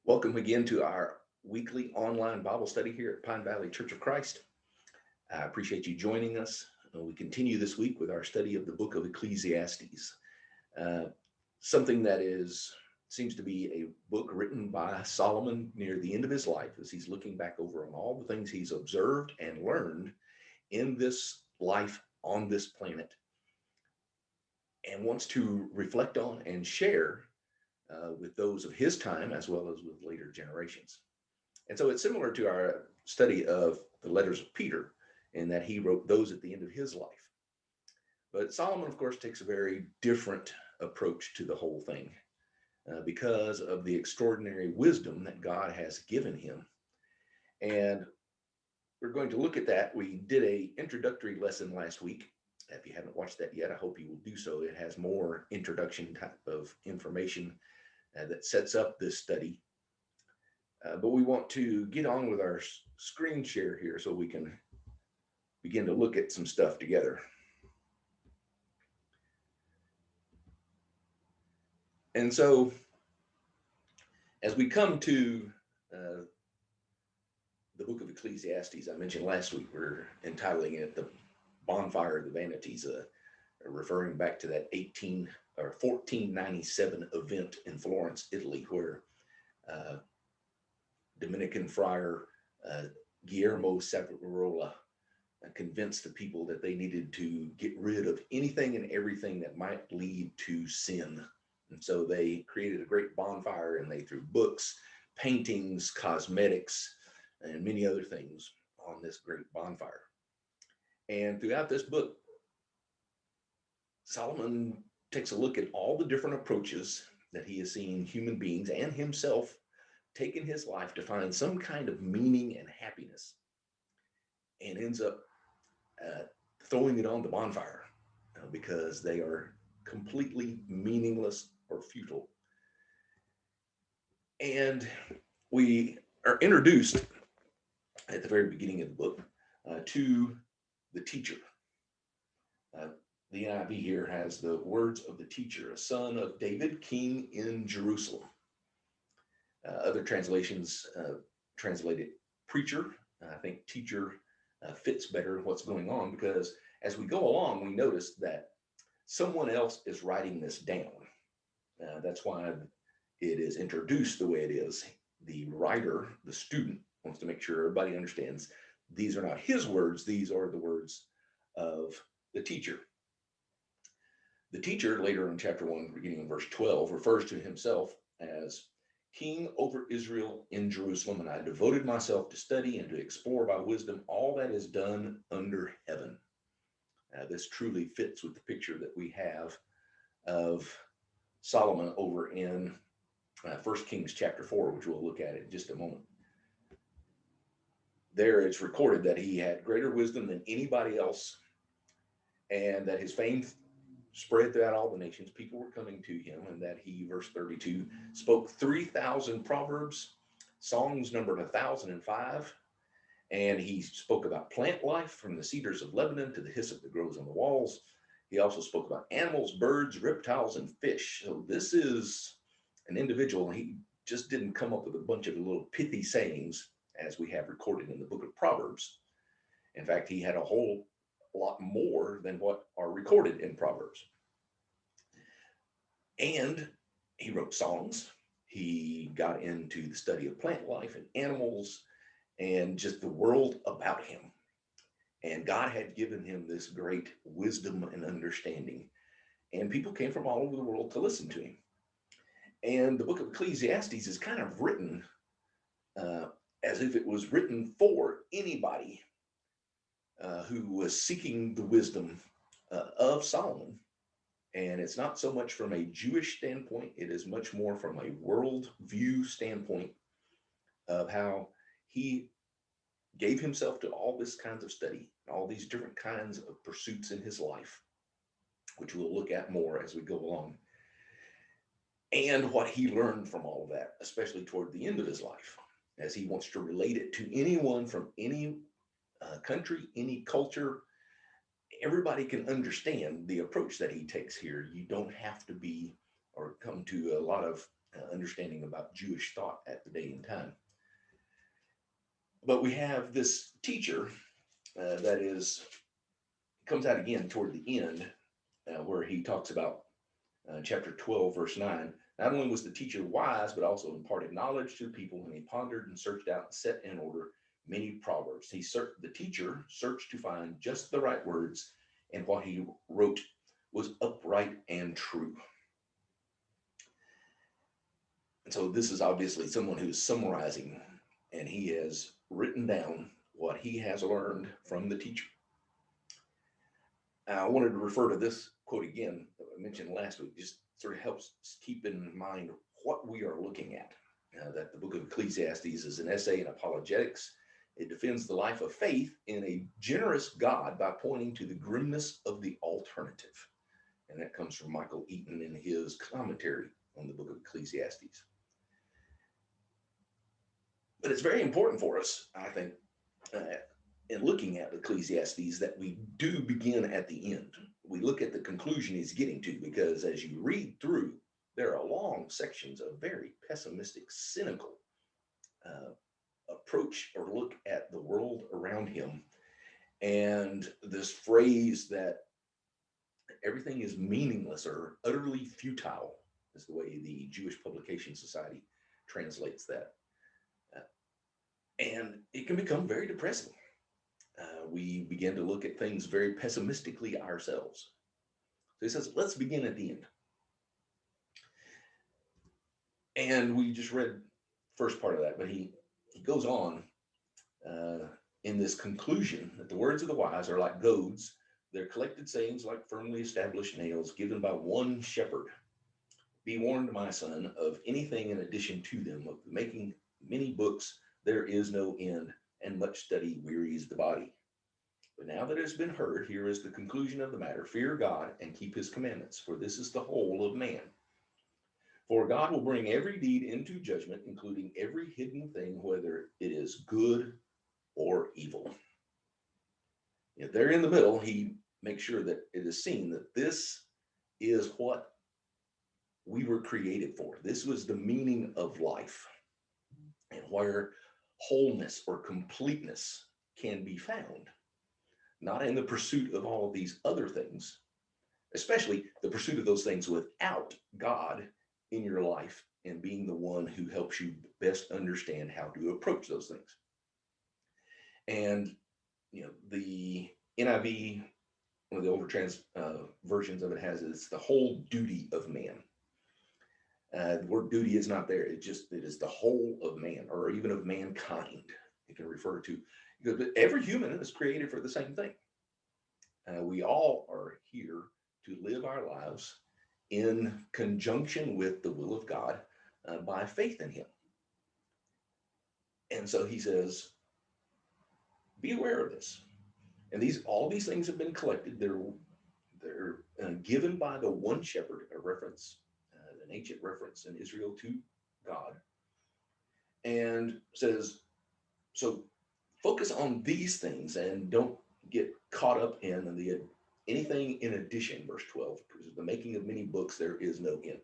Welcome again to our weekly online Bible study here at Pine Valley Church of Christ. I appreciate you joining us. We continue this week with our study of the Book of Ecclesiastes, uh, something that seems to be a book written by Solomon near the end of his life as he's looking back over on all the things he's observed and learned in this life on this planet and wants to reflect on and share with those of his time as well as with later generations. And so it's similar to our study of the letters of Peter in that he wrote those at the end of his life. But Solomon, of course, takes a very different approach to the whole thing because of the extraordinary wisdom that God has given him. And we're going to look at that. We did a introductory lesson last week. If you haven't watched that yet, I hope you will do so. It has more introduction type of information that sets up this study. But we want to get on with our screen share here so we can begin to look at some stuff together. And so as we come to the book of Ecclesiastes, I mentioned last week, we're entitling it the Bonfire of the Vanities, referring back to that 1497 event in Florence, Italy, where Dominican friar Guillermo Savonarola convinced the people that they needed to get rid of anything and everything that might lead to sin. And so they created a great bonfire and they threw books, paintings, cosmetics, and many other things on this great bonfire. And throughout this book, Solomon takes a look at all the different approaches that he has seen human beings and himself take in his life to find some kind of meaning and happiness, and ends up throwing it on the bonfire because they are completely meaningless or futile. And we are introduced at the very beginning of the book to the teacher. The NIV here has the words of the teacher, a son of David, king in Jerusalem. Other translations translate it preacher. I think teacher fits better what's going on, because as we go along, we notice that someone else is writing this down. That's why it is introduced the way it is. The writer, the student, wants to make sure everybody understands these are not his words, these are the words of the teacher. The teacher, later in chapter 1, beginning in verse 12, refers to himself as king over Israel in Jerusalem, and I devoted myself to study and to explore by wisdom all that is done under heaven. This truly fits with the picture that we have of Solomon over in 1 Kings chapter 4, which we'll look at in just a moment. There it's recorded that he had greater wisdom than anybody else, and that his fame spread throughout all the nations. People were coming to him, and that he, verse 32, spoke 3,000 proverbs, songs numbered 1,005, and he spoke about plant life, from the cedars of Lebanon to the hyssop that grows on the walls. He also spoke about animals, birds, reptiles, and fish. So this is an individual. He just didn't come up with a bunch of little pithy sayings as we have recorded in the book of Proverbs. In fact, he had a whole lot more than what are recorded in Proverbs. And he wrote songs. He got into the study of plant life and animals and just the world about him. And God had given him this great wisdom and understanding. And people came from all over the world to listen to him. And the book of Ecclesiastes is kind of written as if it was written for anybody who was seeking the wisdom of Solomon. And it's not so much from a Jewish standpoint, it is much more from a world view standpoint of how he gave himself to all this kinds of study, all these different kinds of pursuits in his life, which we'll look at more as we go along, and what he learned from all of that, especially toward the end of his life, as he wants to relate it to anyone from any country, any culture. Everybody can understand the approach that he takes here. You don't have to be or come to a lot of understanding about Jewish thought at the day and time. But we have this teacher that comes out again toward the end, where he talks about chapter 12, verse 9. Not only was the teacher wise, but also imparted knowledge to the people, and he pondered and searched out and set in order many proverbs. The teacher searched to find just the right words, and what he wrote was upright and true. And so this is obviously someone who's summarizing, and he has written down what he has learned from the teacher. I wanted to refer to this quote again that I mentioned last week, just sort of helps keep in mind what we are looking at. That the Book of Ecclesiastes is an essay in apologetics. It defends the life of faith in a generous God by pointing to the grimness of the alternative. And that comes from Michael Eaton in his commentary on the Book of Ecclesiastes. But it's very important for us, I think, in looking at Ecclesiastes, that we do begin at the end. We look at the conclusion he's getting to, because as you read through, there are long sections of very pessimistic, cynical approach or look at the world around him. And this phrase that everything is meaningless or utterly futile is the way the Jewish Publication Society translates that. And it can become very depressing. We begin to look at things very pessimistically ourselves. So he says, let's begin at the end. And we just read first part of that, but he goes on in this conclusion that the words of the wise are like goads, their collected sayings like firmly established nails given by one shepherd. Be warned, my son, of anything in addition to them, of making many books there is no end, and much study wearies the body. But now that it has been heard, here is the conclusion of the matter. Fear God and keep his commandments, for this is the whole of man. For God will bring every deed into judgment, including every hidden thing, whether it is good or evil. If they're in the middle, he makes sure that it is seen that this is what we were created for. This was the meaning of life, and where wholeness or completeness can be found. Not in the pursuit of all of these other things, especially the pursuit of those things without God in your life and being the one who helps you best understand how to approach those things. And, the NIV, one of the older versions of it has, it's the whole duty of man. The word duty is not there. It is the whole of man, or even of mankind. It can refer to, because every human is created for the same thing. We all are here to live our lives in conjunction with the will of God by faith in him. And so he says, be aware of this. And all these things have been collected. They're given by the one shepherd, a reference, an ancient reference in Israel to God, and says, so focus on these things and don't get caught up in anything in addition. Verse 12, the making of many books, there is no end.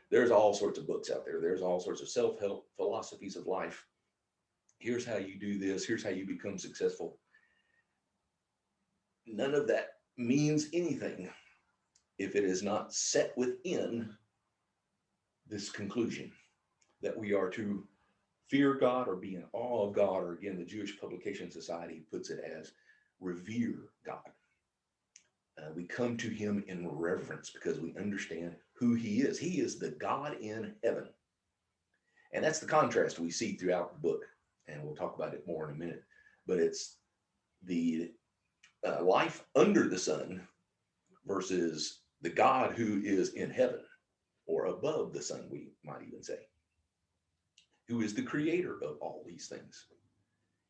There's all sorts of books out there. There's all sorts of self-help philosophies of life. Here's how you do this. Here's how you become successful. None of that means anything if it is not set within this conclusion that we are to fear God or be in awe of God, or again, the Jewish Publication Society puts it as revere God. We come to him in reverence because we understand who he is. He is the God in heaven. And that's the contrast we see throughout the book. And we'll talk about it more in a minute. But it's the life under the sun versus the God who is in heaven, or above the sun, we might even say, who is the creator of all these things.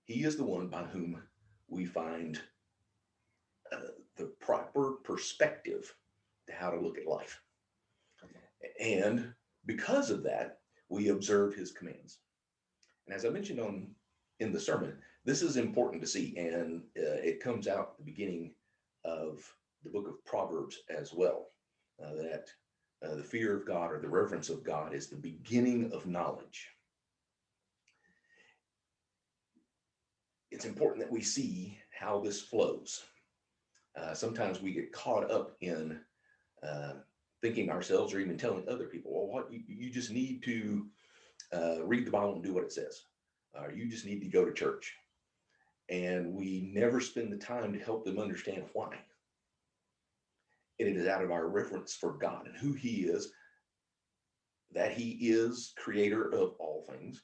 He is the one by whom we find the proper perspective to how to look at life. And because of that, we observe his commands. And as I mentioned in the sermon, this is important to see, and it comes out at the beginning of the book of Proverbs as well, that The fear of God or the reverence of God is the beginning of knowledge. It's important that we see how this flows. Sometimes we get caught up in thinking ourselves or even telling other people, well, what you just need to read the Bible and do what it says. You just need to go to church. And we never spend the time to help them understand why. And it is out of our reverence for God and who he is, that he is creator of all things,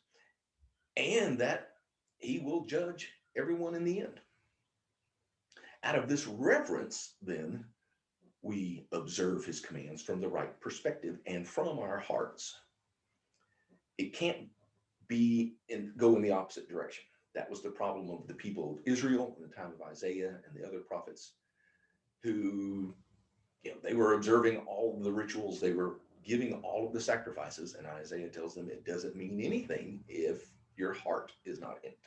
and that he will judge everyone in the end. Out of this reverence, then, we observe his commands from the right perspective and from our hearts. It can't go in the opposite direction. That was the problem of the people of Israel in the time of Isaiah and the other prophets, who, they were observing all of the rituals, they were giving all of the sacrifices, and Isaiah tells them it doesn't mean anything if your heart is not in it.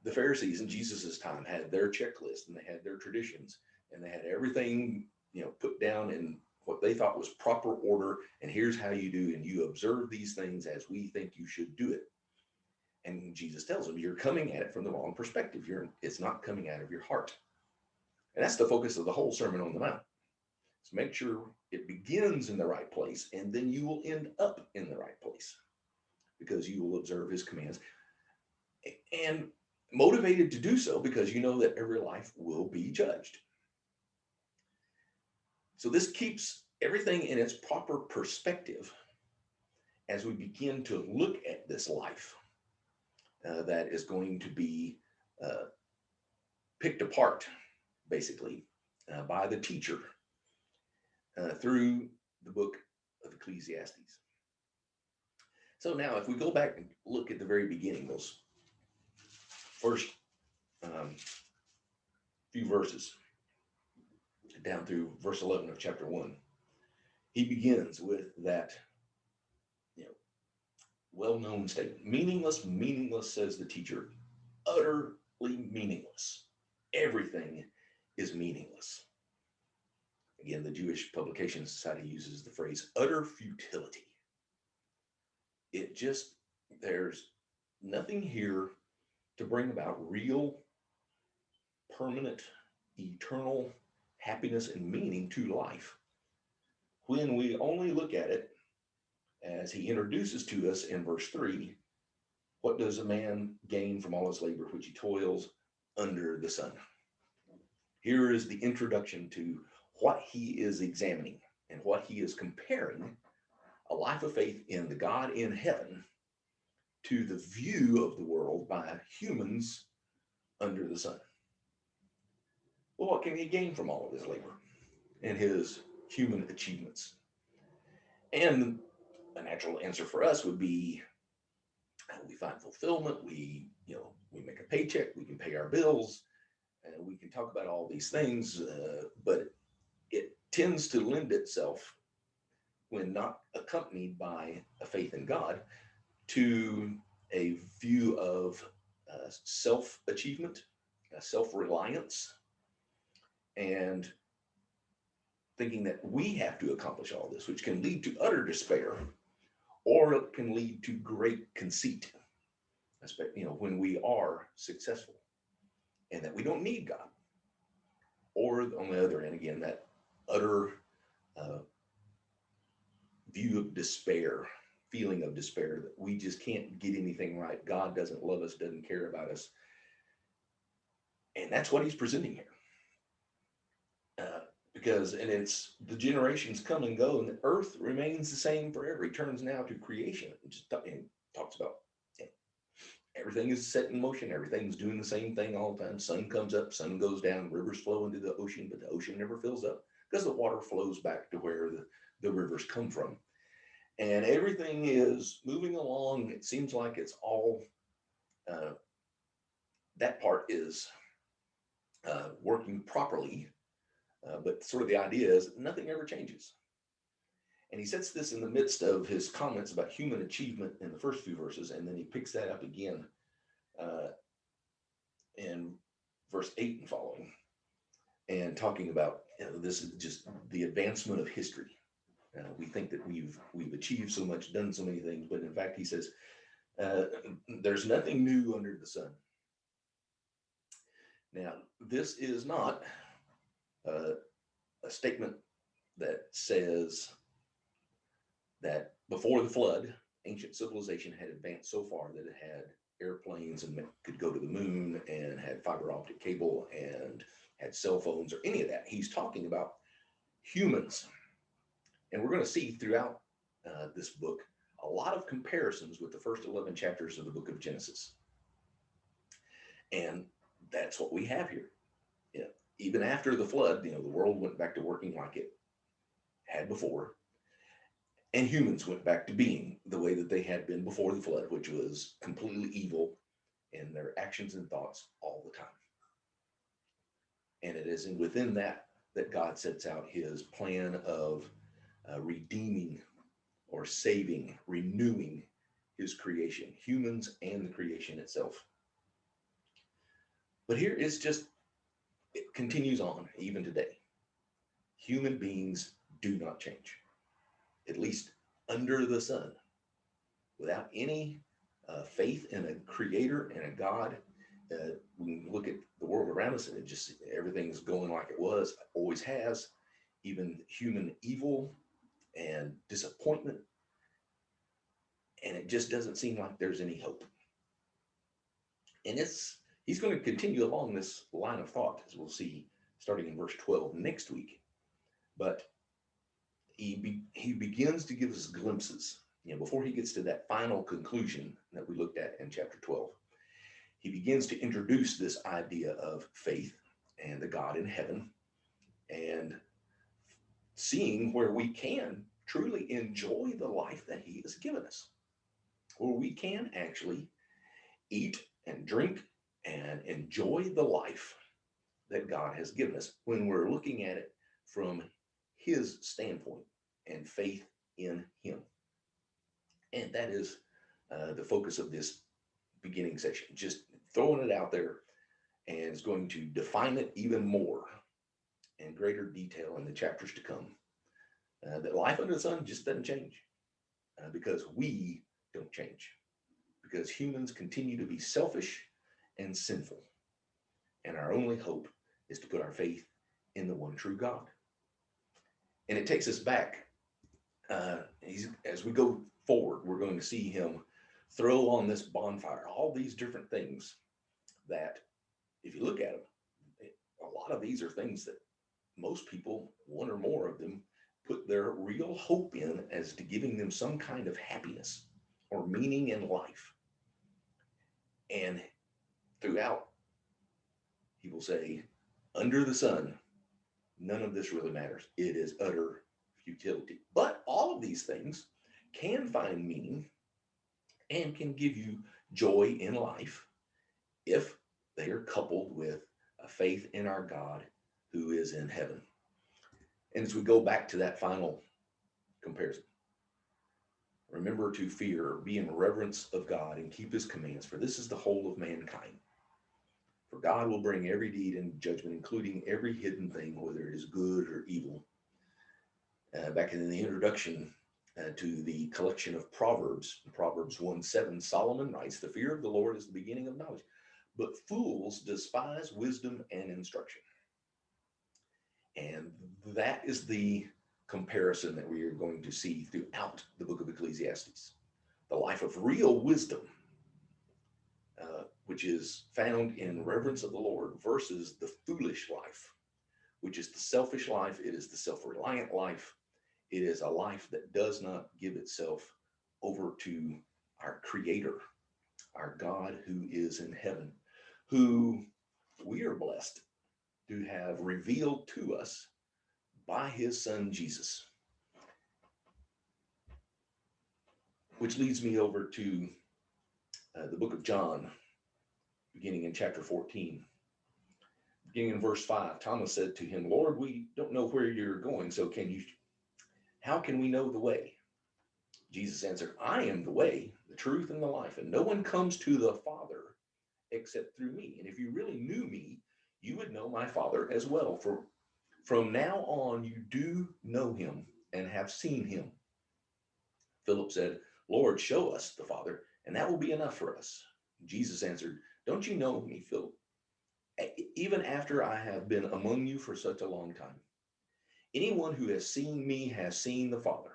The Pharisees in Jesus's time had their checklist, and they had their traditions, and they had everything, put down in what they thought was proper order, and here's how you do, and you observe these things as we think you should do it. And Jesus tells them, you're coming at it from the wrong perspective. It's not coming out of your heart. And that's the focus of the whole Sermon on the Mount. So make sure it begins in the right place, and then you will end up in the right place, because you will observe his commands, and motivated to do so because you know that every life will be judged. So this keeps everything in its proper perspective as we begin to look at this life that is going to be picked apart, basically, by the teacher through the book of Ecclesiastes. So now, if we go back and look at the very beginning, those first few verses, down through verse 11 of chapter 1, he begins with that well-known statement: meaningless, meaningless, says the teacher, utterly meaningless. Everything is meaningless. Again, the Jewish Publication Society uses the phrase utter futility. There's nothing here to bring about real, permanent, eternal happiness and meaning to life when we only look at it as he introduces to us in verse 3. What does a man gain from all his labor which he toils under the sun? Here is the introduction to what he is examining and what he is comparing a life of faith in the God in heaven to the view of the world by humans under the sun. Well, what can he gain from all of his labor and his human achievements? And a natural answer for us would be, we find fulfillment, we make a paycheck, we can pay our bills, and we can talk about all these things, but it tends to lend itself, when not accompanied by a faith in God, to a view of self-achievement, self-reliance, and thinking that we have to accomplish all this, which can lead to utter despair, or it can lead to great conceit, when we are successful, and that we don't need God. Or on the other hand, again, that utter view of despair, feeling of despair, that we just can't get anything right. God doesn't love us, doesn't care about us. And that's what he's presenting here. And it's the generations come and go, and the earth remains the same forever. He turns now to creation and talks about everything is set in motion. Everything's doing the same thing all the time. Sun comes up, sun goes down, rivers flow into the ocean, but the ocean never fills up because the water flows back to where the rivers come from. And everything is moving along. It seems like it's all, that part is working properly. But sort of the idea is nothing ever changes. And he sets this in the midst of his comments about human achievement in the first few verses, and then he picks that up again in verse 8 and following, and talking about this is just the advancement of history. We think that we've achieved so much, done so many things, but in fact, he says, there's nothing new under the sun. Now, this is not a statement that says that before the flood, ancient civilization had advanced so far that it had airplanes and could go to the moon and had fiber optic cable and had cell phones or any of that. He's talking about humans. And we're going to see throughout this book a lot of comparisons with the first 11 chapters of the book of Genesis. And that's what we have here. Yeah. Even after the flood, the world went back to working like it had before. And humans went back to being the way that they had been before the flood, which was completely evil in their actions and thoughts all the time. And it is within that God sets out his plan of redeeming or saving, renewing his creation, humans and the creation itself. But here it's just, it continues on even today. Human beings do not change, at least under the sun. Without any faith in a creator and a God, we look at the world around us and it just, everything's going like it was, always has, even human evil and disappointment. And it just doesn't seem like there's any hope. And he's going to continue along this line of thought, as we'll see starting in verse 12 next week. But he begins to give us glimpses, before he gets to that final conclusion that we looked at in chapter 12. He begins to introduce this idea of faith and the God in heaven, and seeing where we can truly enjoy the life that he has given us, where we can actually eat and drink and enjoy the life that God has given us when we're looking at it from his standpoint and faith in him. And that is the focus of this beginning section, just throwing it out there, and it's going to define it even more in greater detail in the chapters to come. That life under the sun just doesn't change because we don't change, because humans continue to be selfish and sinful. And our only hope is to put our faith in the one true God. And it takes us back. As we go forward, we're going to see him throw on this bonfire all these different things that, if you look at them, a lot of these are things that most people, one or more of them, put their real hope in as to giving them some kind of happiness or meaning in life. And throughout, he will say, under the sun, none of this really matters. It is utter futility. But all of these things can find meaning and can give you joy in life if they are coupled with a faith in our God who is in heaven. And as we go back to that final comparison, remember to fear, be in reverence of God, and keep his commands, for this is the whole of mankind. For God will bring every deed into judgment, including every hidden thing, whether it is good or evil. Back in the introduction to the collection of Proverbs 1:7, Solomon writes, the fear of the Lord is the beginning of knowledge, but fools despise wisdom and instruction. And that is the comparison that we are going to see throughout the book of Ecclesiastes. The life of real wisdom, which is found in reverence of the Lord, versus the foolish life, which is the selfish life. It is the self-reliant life. It is a life that does not give itself over to our Creator, our God who is in heaven, who we are blessed to have revealed to us by his son, Jesus. Which leads me over to the book of John, beginning in chapter 14. Beginning in verse 5, Thomas said to him, Lord, we don't know where you're going, so how can we know the way? Jesus answered, I am the way, the truth, and the life, and no one comes to the Father except through me. And if you really knew me, you would know my Father as well. For from now on, you do know him and have seen him. Philip said, Lord, show us the Father, and that will be enough for us. Jesus answered, don't you know me, Philip? Even after I have been among you for such a long time, anyone who has seen me has seen the Father.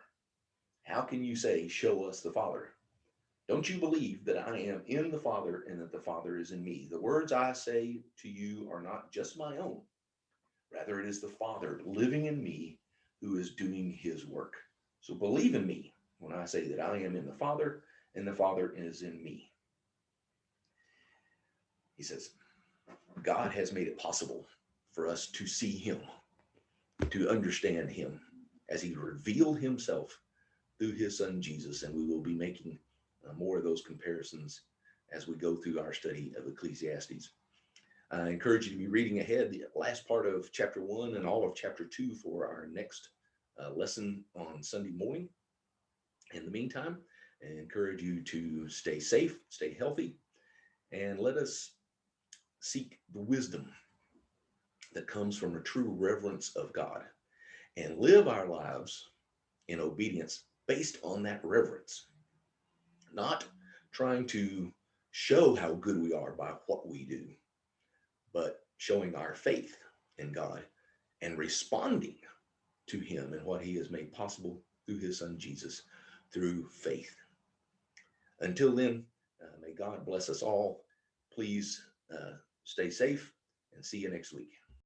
How can you say, show us the Father? Don't you believe that I am in the Father and that the Father is in me? The words I say to you are not just my own. Rather, it is the Father living in me who is doing his work. So believe in me when I say that I am in the Father and the Father is in me. He says, God has made it possible for us to see him, to understand him as he revealed himself through his son Jesus. And we will be making more of those comparisons as we go through our study of Ecclesiastes. I encourage you to be reading ahead the last part of chapter 1 and all of chapter 2 for our next lesson on Sunday morning. In the meantime, I encourage you to stay safe, stay healthy, and let us seek the wisdom that comes from a true reverence of God and live our lives in obedience based on that reverence, not trying to show how good we are by what we do, but showing our faith in God and responding to him and what he has made possible through his son Jesus through faith. Until then, may God bless us all. Please stay safe and see you next week.